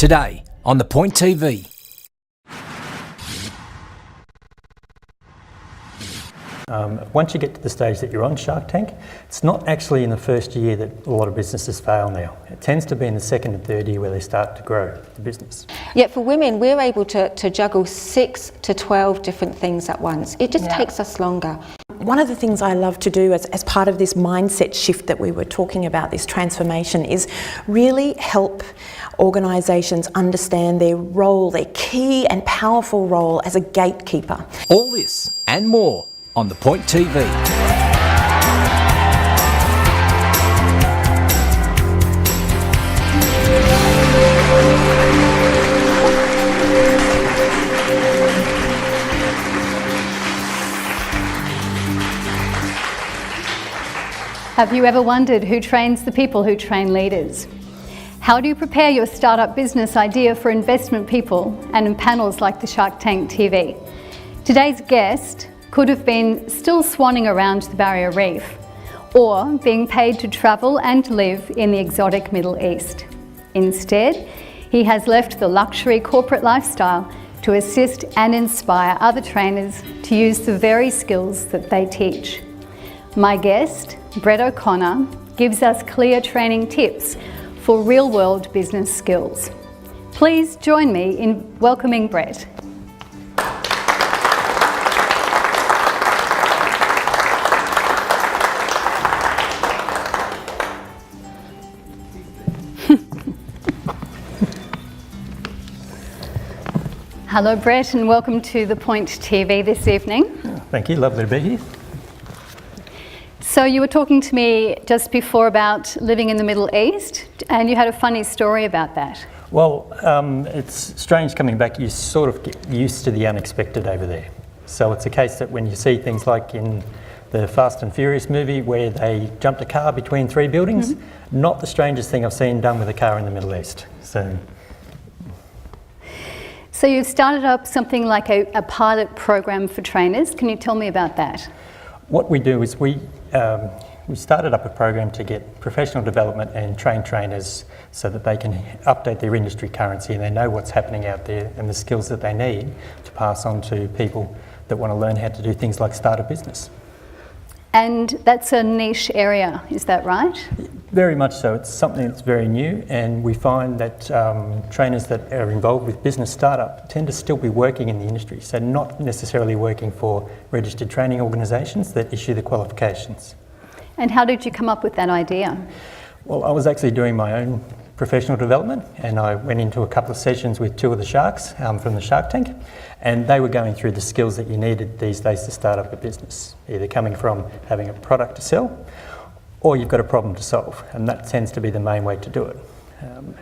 today on The Point TV. Once you get to the stage that you're on Shark Tank, it's not actually in the first year that a lot of businesses fail now. It tends to be in the second and third year where they start to grow the business. Yet for women, we're able to juggle 6 to 12 different things at once. It just takes us longer. One of the things I love to do as part of this mindset shift that we were talking about, this transformation, is really help organisations understand their role, their key and powerful role as a gatekeeper. All this and more on The Point TV. Have you ever wondered who trains the people who train leaders? How do you prepare your startup business idea for investment people and in panels like the Shark Tank TV? Today's guest could have been still swanning around the Barrier Reef or being paid to travel and live in the exotic Middle East. Instead, he has left the luxury corporate lifestyle to assist and inspire other trainers to use the very skills that they teach. My guest, Brett O'Connor, gives us clear training tips for real-world business skills. Please join me in welcoming Brett. Hello Brett, and welcome to The Point TV this evening. Thank you, lovely to be here. So you were talking to me just before about living in the Middle East, and you had a funny story about that. Well, it's strange coming back. You sort of get used to the unexpected over there. So it's a case that when you see things like in the Fast and Furious movie where they jumped a car between 3 buildings, not the strangest thing I've seen done with a car in the Middle East. So you've started up something like a pilot program for trainers. Can you tell me about that? What we do is we started up a program to get professional development and train trainers so that they can update their industry currency and they know what's happening out there and the skills that they need to pass on to people that want to learn how to do things like start a business. And that's a niche area, is that right? Very much so. It's something that's very new, and we find that trainers that are involved with business startup tend to still be working in the industry, so not necessarily working for registered training organisations that issue the qualifications. And how did you come up with that idea? Well, I was actually doing my own professional development, and I went into a couple of sessions with 2 of the sharks from the Shark Tank, and they were going through the skills that you needed these days to start up a business, either coming from having a product to sell or you've got a problem to solve, and that tends to be the main way to do it.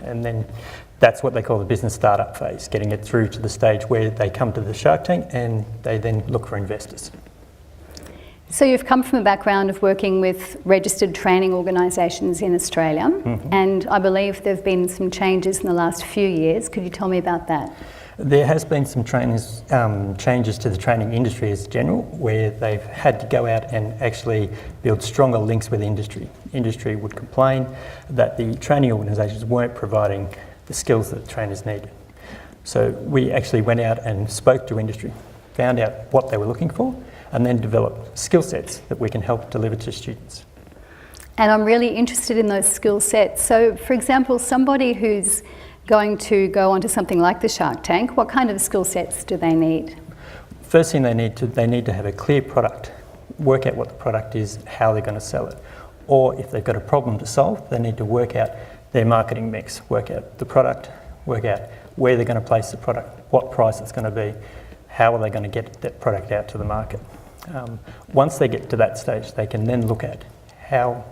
And then that's what they call the business startup phase, getting it through to the stage where they come to the Shark Tank and they then look for investors. So you've come from a background of working with registered training organisations in Australia, and I believe there have been some changes in the last few years. Could you tell me about that? There has been some changes to the training industry as general, where they've had to go out and actually build stronger links with industry. Industry would complain that the training organisations weren't providing the skills that the trainers needed. So we actually went out and spoke to industry, found out what they were looking for, and then developed skill sets that we can help deliver to students. And I'm really interested in those skill sets. So for example, somebody who's going to go onto something like the Shark Tank, what kind of skill sets do they need? First thing they need to have a clear product, work out what the product is, how they're going to sell it. Or if they've got a problem to solve, they need to work out their marketing mix, work out the product, work out where they're going to place the product, what price it's going to be, how are they going to get that product out to the market. Once they get to that stage, they can then look at how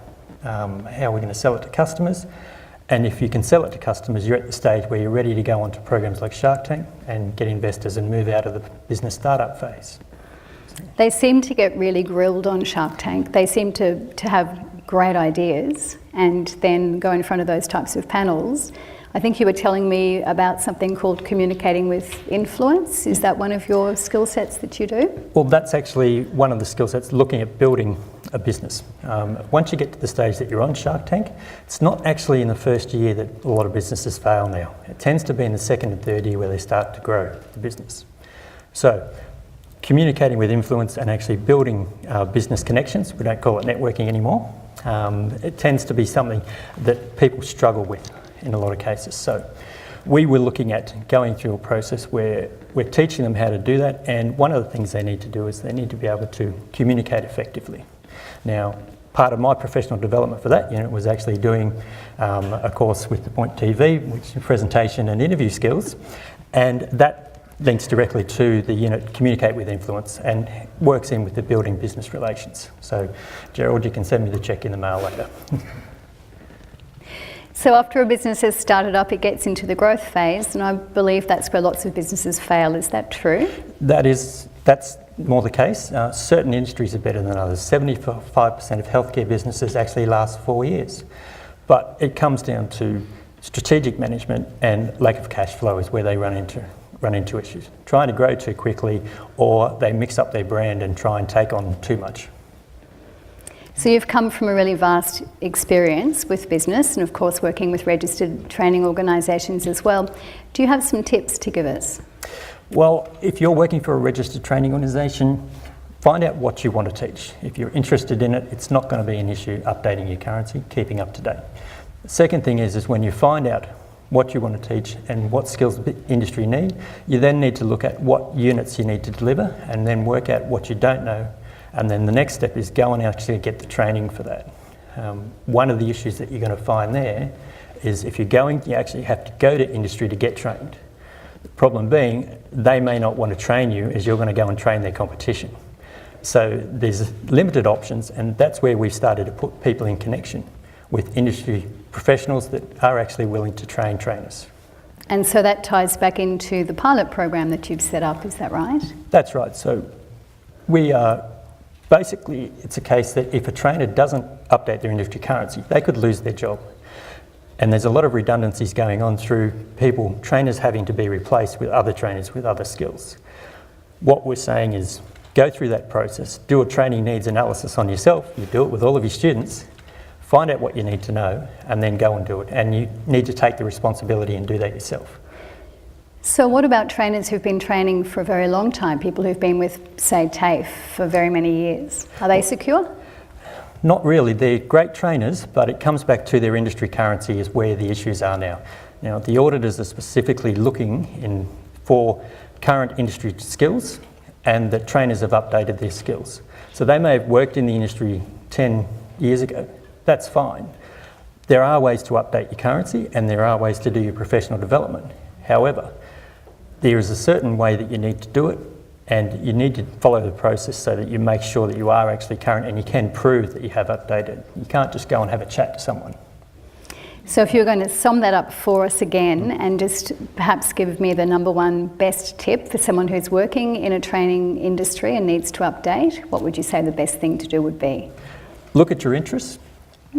we're going to sell it to customers. And if you can sell it to customers, you're at the stage where you're ready to go onto programs like Shark Tank and get investors and move out of the business startup phase. They seem to get really grilled on Shark Tank. They seem to have great ideas and then go in front of those types of panels. I think you were telling me about something called communicating with influence. Is that one of your skill sets that you do? Well, that's actually one of the skill sets, looking at building a business. Once you get to the stage that you're on Shark Tank, it's not actually in the first year that a lot of businesses fail now. It tends to be in the second and third year where they start to grow the business. So, communicating with influence and actually building business connections, we don't call it networking anymore, it tends to be something that people struggle with in a lot of cases. So, we were looking at going through a process where we're teaching them how to do that, and one of the things they need to do is they need to be able to communicate effectively. Now, part of my professional development for that unit was actually doing a course with The Point TV, which is presentation and interview skills, and that links directly to the unit Communicate with Influence and works in with the building business relations. So, Gerald, you can send me the check in the mail later. So after a business has started up, it gets into the growth phase, and I believe that's where lots of businesses fail. Is that true? That's more the case. Certain industries are better than others. 75% of healthcare businesses actually last 4 years. But it comes down to strategic management and lack of cash flow is where they run into issues. Trying to grow too quickly, or they mix up their brand and try and take on too much. So you've come from a really vast experience with business and of course working with registered training organisations as well. Do you have some tips to give us? Well, if you're working for a registered training organisation, find out what you want to teach. If you're interested in it, it's not going to be an issue updating your currency, keeping up to date. The second thing is when you find out what you want to teach and what skills the industry need, you then need to look at what units you need to deliver and then work out what you don't know. And then the next step is go and actually get the training for that. One of the issues that you're going to find there is if you're going, you actually have to go to industry to get trained. The problem being, they may not want to train you as you're going to go and train their competition. So there's limited options, and that's where we've started to put people in connection with industry professionals that are actually willing to train trainers. And so that ties back into the pilot program that you've set up, is that right? That's right. So we are basically, it's a case that if a trainer doesn't update their industry currency, they could lose their job. And there's a lot of redundancies going on through trainers having to be replaced with other trainers with other skills. What we're saying is go through that process, do a training needs analysis on yourself, you do it with all of your students, find out what you need to know, and then go and do it. And you need to take the responsibility and do that yourself. So what about trainers who've been training for a very long time, people who've been with, say, TAFE for very many years? Are they secure? Not really. They're great trainers, but it comes back to their industry currency is where the issues are now. Now, the auditors are specifically looking for current industry skills and that trainers have updated their skills. So they may have worked in the industry 10 years ago. That's fine. There are ways to update your currency and there are ways to do your professional development. However, there is a certain way that you need to do it, and you need to follow the process so that you make sure that you are actually current and you can prove that you have updated. You can't just go and have a chat to someone. So if you're going to sum that up for us again and just perhaps give me the number one best tip for someone who's working in a training industry and needs to update, what would you say the best thing to do would be? Look at your interests,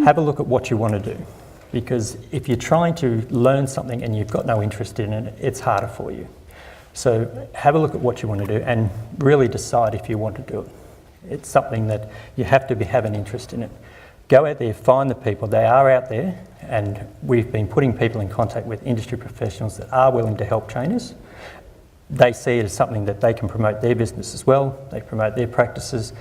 have a look at what you want to do. Because if you're trying to learn something and you've got no interest in it, it's harder for you. So have a look at what you want to do and really decide if you want to do it. It's something that you have to have an interest in it. Go out there, find the people, they are out there, and we've been putting people in contact with industry professionals that are willing to help trainers. They see it as something that they can promote their business as well, they promote their practices,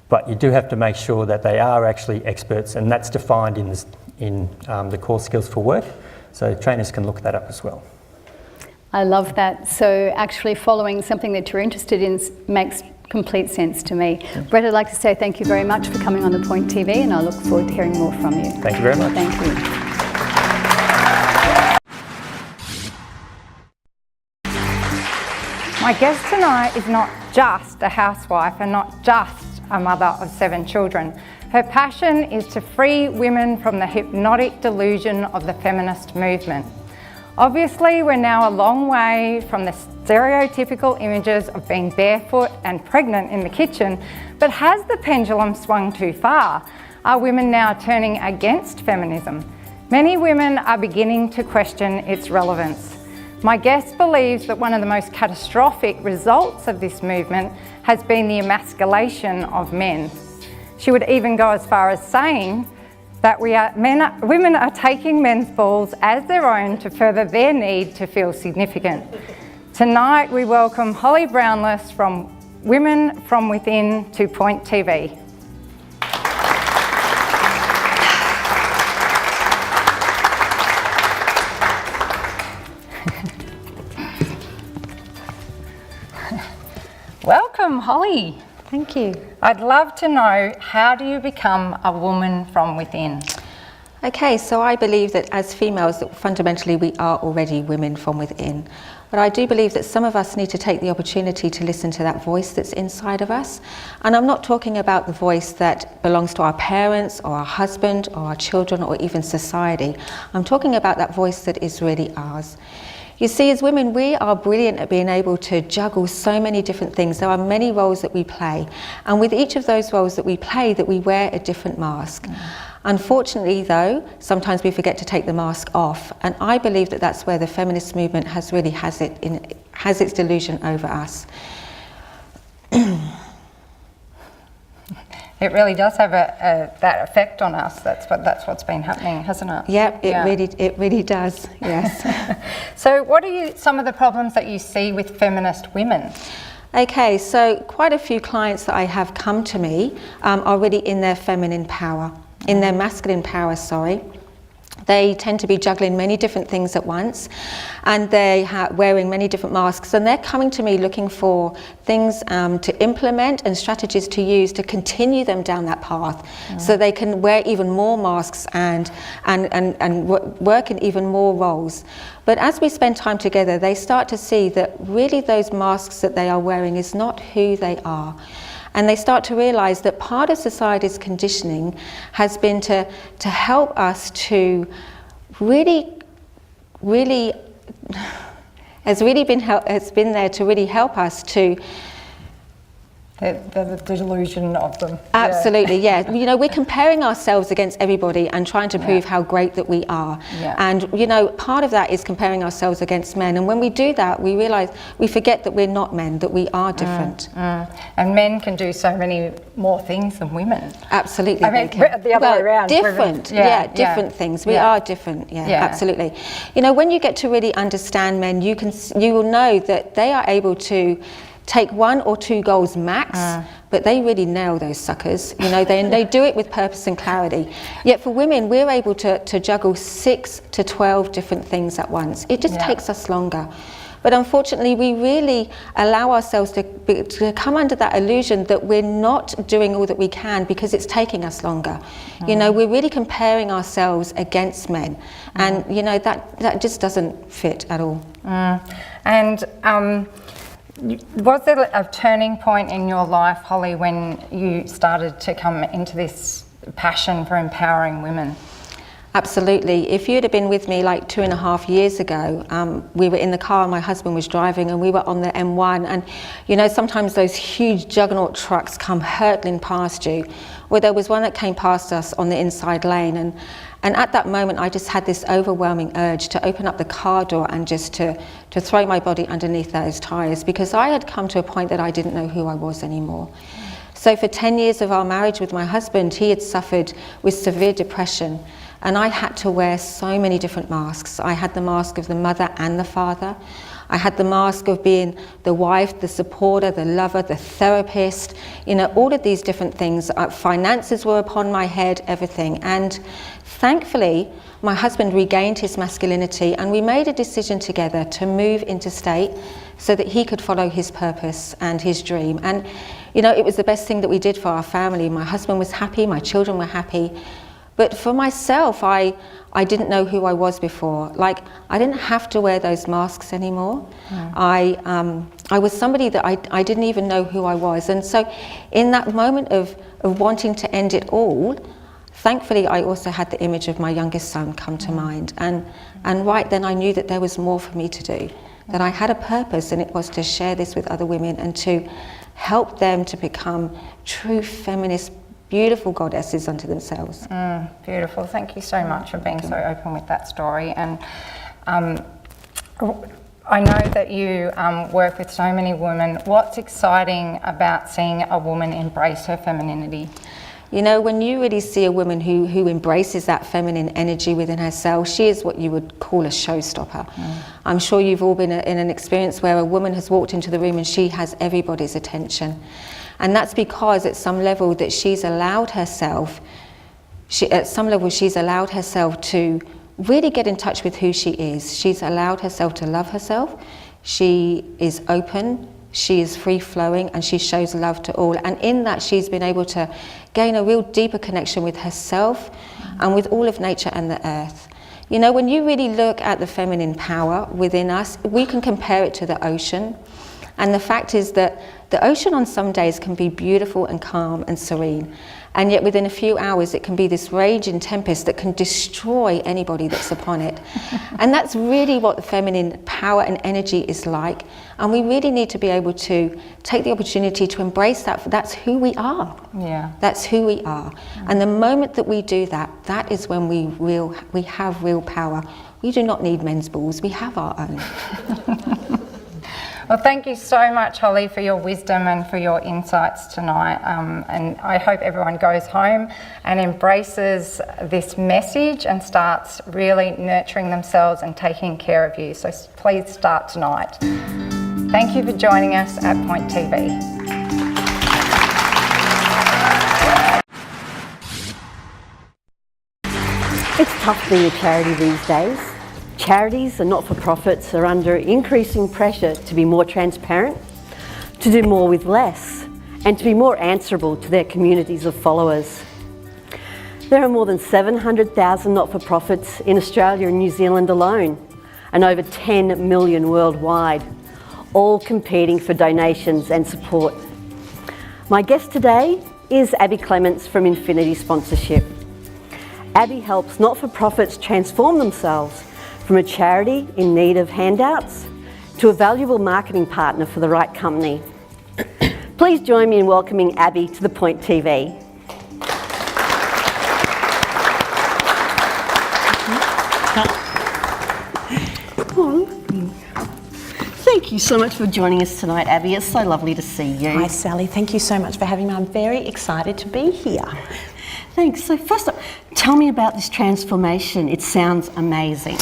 but you do have to make sure that they are actually experts, and that's defined in the core skills for work, so trainers can look that up as well. I love that. So actually following something that you're interested in makes complete sense to me. Yeah. Brett, I'd like to say thank you very much for coming on The Point TV, and I look forward to hearing more from you. Thank you very much. Thank you. My guest tonight is not just a housewife and not just a mother of 7 children. Her passion is to free women from the hypnotic delusion of the feminist movement. Obviously, we're now a long way from the stereotypical images of being barefoot and pregnant in the kitchen, but has the pendulum swung too far? Are women now turning against feminism? Many women are beginning to question its relevance. My guest believes that one of the most catastrophic results of this movement has been the emasculation of men. She would even go as far as saying that women are taking men's balls as their own to further their need to feel significant. Tonight we welcome Holly Brownless from Women From Within to Point TV. Welcome, Holly. Thank you. I'd love to know, how do you become a woman from within? Okay, so I believe that as females, that fundamentally we are already women from within. But I do believe that some of us need to take the opportunity to listen to that voice that's inside of us. And I'm not talking about the voice that belongs to our parents or our husband or our children or even society. I'm talking about that voice that is really ours. You see, as women, we are brilliant at being able to juggle so many different things. There are many roles that we play. And with each of those roles that we play, that we wear a different mask. Unfortunately, though, sometimes we forget to take the mask off. And I believe that that's where the feminist movement has its delusion over us. It really does have that effect on us. That's what's been happening, hasn't it? Yep, it really does. Yes. So, what are some of the problems that you see with feminist women? Okay, so quite a few clients that I have come to me are really in their feminine power, in their masculine power. Sorry. They tend to be juggling many different things at once, and they're wearing many different masks, and they're coming to me looking for things to implement and strategies to use to continue them down that path, so they can wear even more masks and work in even more roles. But as we spend time together, they start to see that really those masks that they are wearing is not who they are. And they start to realise that part of society's conditioning has been to help us to has been there to really help us to. The delusion of them. Absolutely, yeah. You know, we're comparing ourselves against everybody and trying to prove how great that we are. Yeah. And, you know, part of that is comparing ourselves against men. And when we do that, we realise, we forget that we're not men, that we are different. And men can do so many more things than women. Absolutely. I mean, the other way around. Different, different things. We are different, absolutely. You know, when you get to really understand men, you will know that they are able to take 1 or 2 goals max, but they really nail those suckers. You know, they do it with purpose and clarity. Yet for women, we're able to juggle 6 to 12 different things at once. It just takes us longer. But unfortunately, we really allow ourselves to come under that illusion that we're not doing all that we can because it's taking us longer. You know, we're really comparing ourselves against men. And, you know, that just doesn't fit at all. And was there a turning point in your life, Holly, when you started to come into this passion for empowering women? Absolutely. If you'd have been with me like 2.5 years ago, we were in the car, my husband was driving, and we were on the M1, and you know, sometimes those huge juggernaut trucks come hurtling past you. Well, there was one that came past us on the inside lane, and at that moment I just had this overwhelming urge to open up the car door and just to throw my body underneath those tyres, because I had come to a point that I didn't know who I was anymore. So for 10 years of our marriage with my husband, he had suffered with severe depression, and I had to wear so many different masks. I had the mask of the mother and the father. I had the mask of being the wife, the supporter, the lover, the therapist, you know, all of these different things. Finances were upon my head, everything. And thankfully, my husband regained his masculinity, and we made a decision together to move interstate so that he could follow his purpose and his dream. And, you know, it was the best thing that we did for our family. My husband was happy, my children were happy. But for myself, I didn't know who I was before. Like, I didn't have to wear those masks anymore. I was somebody that I didn't even know who I was. And so in that moment of wanting to end it all, thankfully I also had the image of my youngest son come to mind. And right then I knew that there was more for me to do, that I had a purpose, and it was to share this with other women and to help them to become true feminist, beautiful goddesses unto themselves. Beautiful. Thank you so much for being so open with that story. And I know that you work with so many women. What's exciting about seeing a woman embrace her femininity? You know, when you really see a woman who embraces that feminine energy within herself, she is what you would call a showstopper. I'm sure you've all been in an experience where a woman has walked into the room and she has everybody's attention. And that's because at some level that she's allowed herself, she's allowed herself to really get in touch with who she is. She's allowed herself to love herself. She is open, she is free-flowing, and she shows love to all. And in that, she's been able to gain a real deeper connection with herself and with all of nature and the earth. You know, when you really look at the feminine power within us, we can compare it to the ocean. And the fact is that the ocean on some days can be beautiful and calm and serene. And yet within a few hours, it can be this raging tempest that can destroy anybody that's upon it. And that's really what the feminine power and energy is like. And we really need to be able to take the opportunity to embrace that. That's who we are. Yeah. That's who we are. And the moment that we do that, that is when we have real power. We do not need men's balls, we have our own. Well, thank you so much, Holly, for your wisdom and for your insights tonight. And I hope everyone goes home and embraces this message and starts really nurturing themselves and taking care of you. So please start tonight. Thank you for joining us at Point TV. It's tough being a charity these days. Charities and not-for-profits are under increasing pressure to be more transparent, to do more with less, and to be more answerable to their communities of followers. There are more than 700,000 not-for-profits in Australia and New Zealand alone, and over 10 million worldwide, all competing for donations and support. My guest today is Abby Clements from Infinity Sponsorship. Abby helps not-for-profits transform themselves from a charity in need of handouts to a valuable marketing partner for the right company. Please join me in welcoming Abby to The Point TV. Thank you so much for joining us tonight, Abby. It's so lovely to see you. Hi, Sally. Thank you so much for having me. I'm very excited to be here. Thanks. So first up, tell me about this transformation. It sounds amazing.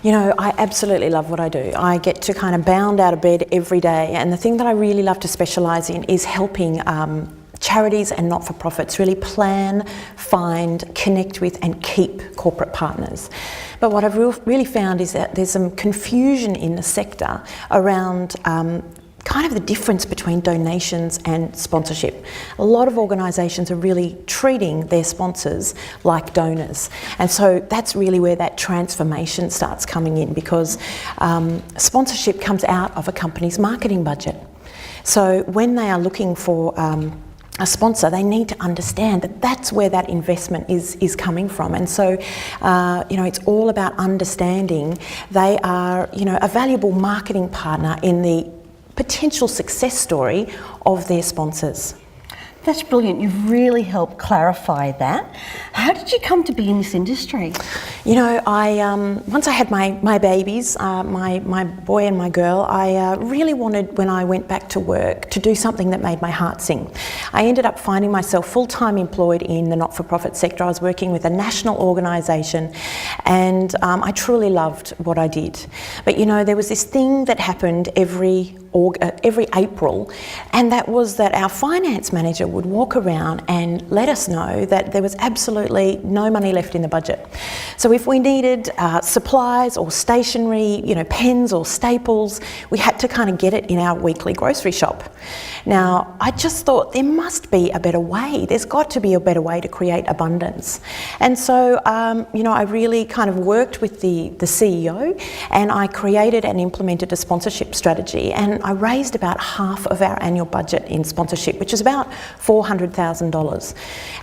You know, I absolutely love what I do. I get to kind of bound out of bed every day, and the thing that I really love to specialise in is helping charities and not-for-profits really plan, find, connect with and keep corporate partners. But what I've really found is that there's some confusion in the sector around kind of the difference between donations and sponsorship. A lot of organisations are really treating their sponsors like donors, and so that's really where that transformation starts coming in, because sponsorship comes out of a company's marketing budget. So when they are looking for a sponsor, they need to understand that that's where that investment is coming from. And so, you know, it's all about understanding they are, you know, a valuable marketing partner in the potential success story of their sponsors. That's brilliant. You've really helped clarify that. How did you come to be in this industry? You know, once I had my babies, my boy and my girl, I really wanted, when I went back to work, to do something that made my heart sing. I ended up finding myself full-time employed in the not-for-profit sector. I was working with a national organisation, and I truly loved what I did. But you know, there was this thing that happened every April, and that was that our finance manager would walk around and let us know that there was absolutely no money left in the budget. So if we needed supplies or stationery, you know, pens or staples, we had to kind of get it in our weekly grocery shop. Now, I just thought there must be a better way. There's got to be a better way to create abundance. And so, you know, I really kind of worked with the CEO, and I created and implemented a sponsorship strategy, and I raised about half of our annual budget in sponsorship, which is about $400,000.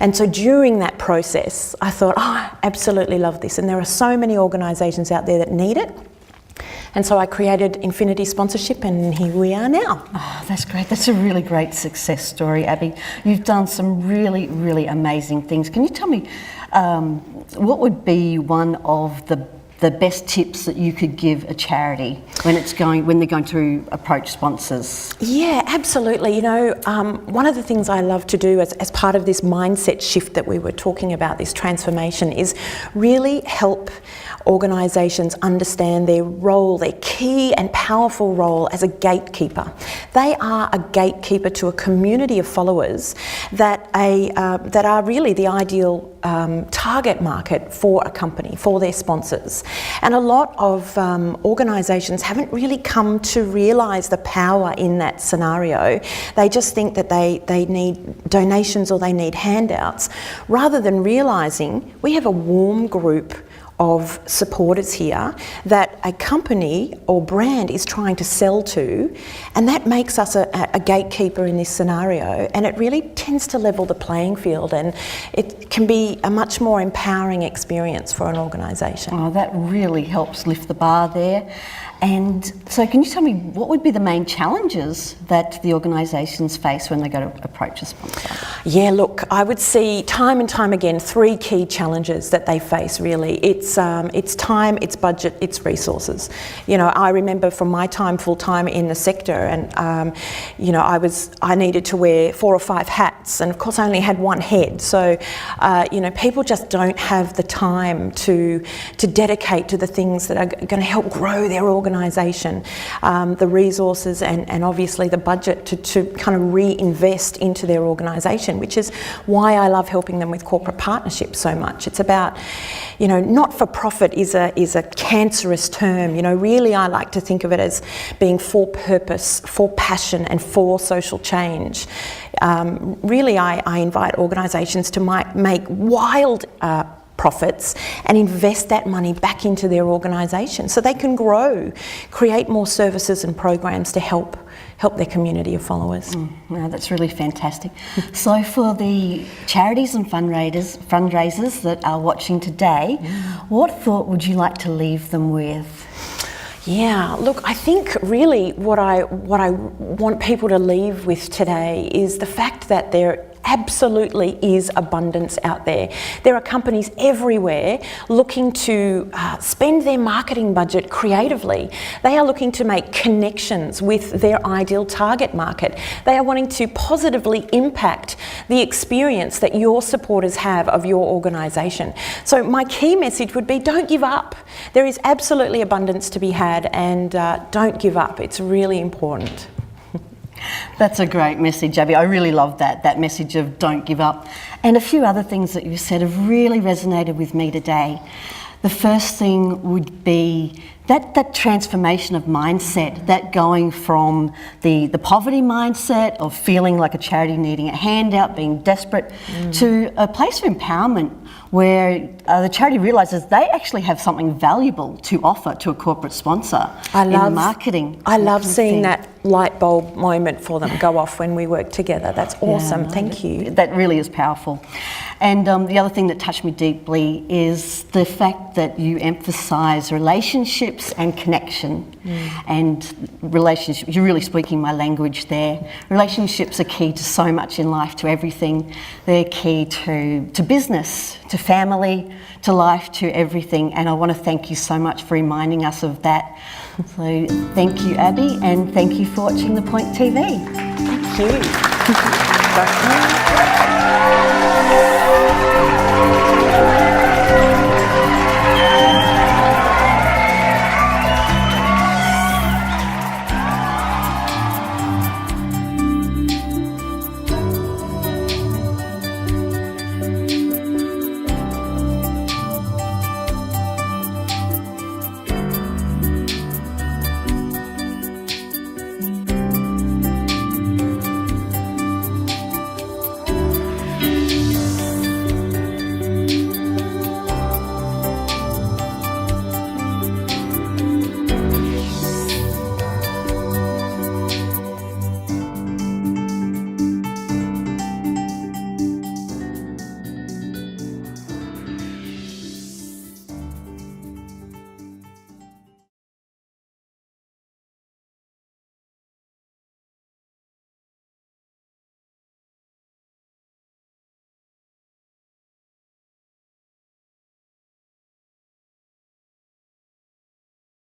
And so during that process, I thought, oh, I absolutely love this. And there are so many organisations out there that need it. And so I created Infinity Sponsorship, and here we are now. Oh, that's great. That's a really great success story, Abby. You've done some really, really amazing things. Can you tell me what would be one of the the best tips that you could give a charity when they're going to approach sponsors? Yeah, absolutely. You know, one of the things I love to do as part of this mindset shift that we were talking about, this transformation, is really help organisations understand their role, their key and powerful role as a gatekeeper. They are a gatekeeper to a community of followers that are really the ideal target market for a company, for their sponsors. And a lot of organisations haven't really come to realise the power in that scenario. They just think that they need donations or they need handouts, rather than realising we have a warm group of supporters here that a company or brand is trying to sell to, and that makes us a gatekeeper in this scenario, and it really tends to level the playing field, and it can be a much more empowering experience for an organisation. Oh, that really helps lift the bar there. And so can you tell me what would be the main challenges that the organisations face when they go to approach a sponsor? Yeah, look, I would see time and time again 3 key challenges that they face really. It's time, it's budget, it's resources. You know, I remember from my time full-time in the sector, and you know, I needed to wear 4 or 5 hats, and of course I only had one head. So you know, people just don't have the time to dedicate to the things that are going to help grow their organisation, the resources and obviously the budget to kind of reinvest into their organisation, which is why I love helping them with corporate partnerships so much. It's about, you know, not-for-profit is a cancerous term. You know, really I like to think of it as being for purpose, for passion and for social change. Really I invite organisations to make wild profits and invest that money back into their organisation so they can grow, create more services and programs to help their community of followers. No, that's really fantastic. So for the charities and fundraisers that are watching today, what thought would you like to leave them with? Yeah, look, I think really what I want people to leave with today is the fact that there absolutely is abundance out there. There are companies everywhere looking to spend their marketing budget creatively. They are looking to make connections with their ideal target market. They are wanting to positively impact the experience that your supporters have of your organisation. So my key message would be, don't give up. There is absolutely abundance to be had, and don't give up. It's really important. That's a great message, Abby. I really love that message of don't give up. And a few other things that you said have really resonated with me today. The first thing would be that transformation of mindset, that going from the poverty mindset of feeling like a charity needing a handout, being desperate, to a place of empowerment where the charity realises they actually have something valuable to offer to a corporate sponsor in marketing. I love seeing that light bulb moment for them go off when we work together. That's awesome. Yeah, Thank you. That really is powerful. And the other thing that touched me deeply is the fact that you emphasise relationships and connection. And relationships, you're really speaking my language there. Relationships are key to so much in life, to everything. They're key to business, to family, to life, to everything. And I want to thank you so much for reminding us of that. So thank you, Abby, and thank you for watching The Point TV. Thank you.